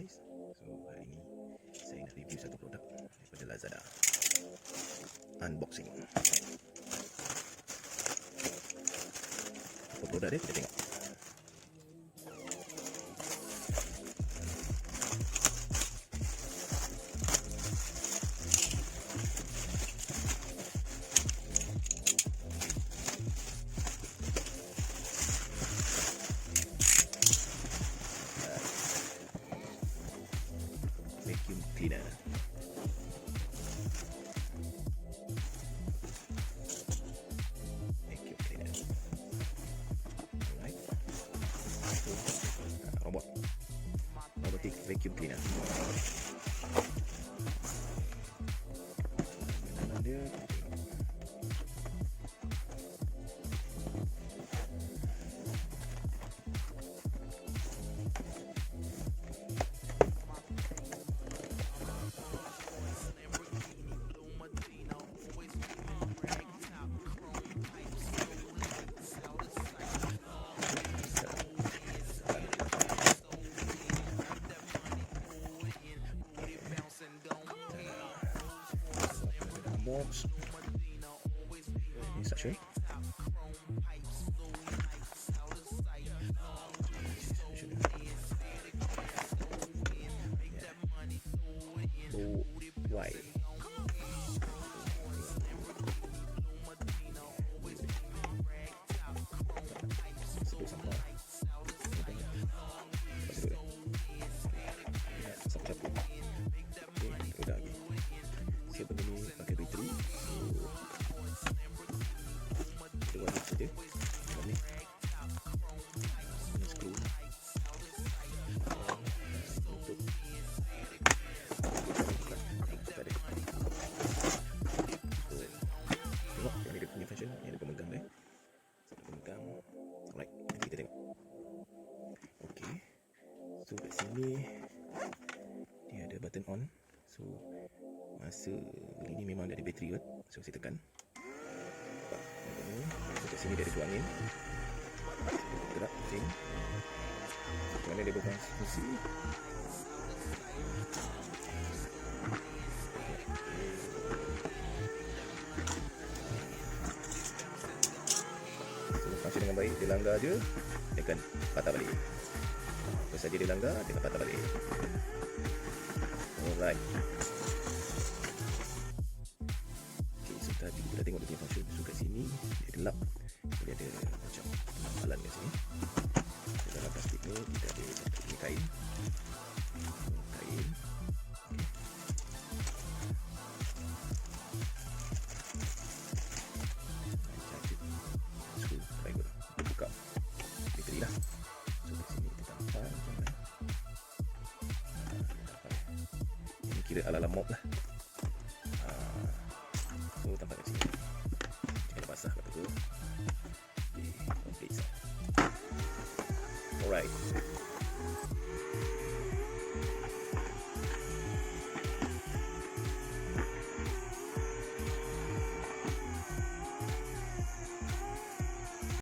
guys. So hari ini saya nak review satu produk daripada Lazada. Unboxing. Apa produk dia kita tengok. Vacuum cleaner. Vacuum cleaner. Alright. Robotic vacuum cleaner. Dalam dia box instruction. Why? Sebut sampah. Sapu-sapu. Okey, udah lagi. Saya benda ni pakai bateri. Kita buat saja. Dalam ni. Ini skru. Untuk tengok yang dia punya function. Yang ada pemegang dia. Satu pemegang. Alright, nanti kita tengok. Okey. So kat sini dia ada button on. So masa beli ni memang dia ada bateri kot. So saya tekan. So kat sini dia ada keluar angin. Gerak pusing. Macam mana dia berfungsi. So fungsi dengan baik. Dia langgar je, dia akan patah balik. Apa saja dia langgar, dia akan patah balik. Alright. Tadi kita dah tengok dia punya function. So kat sini dia ada lap. Dia ada macam penampalan kat sini. Dalam plastik ni kita ada satu kain. Kain. Charger. Screw driver. Dia buka bateri lah. So kat sini kita tampal. Ini kira ala-ala mop lah. So tampak kat sini. Jangan basah kat tu. Okay, complete. Alright.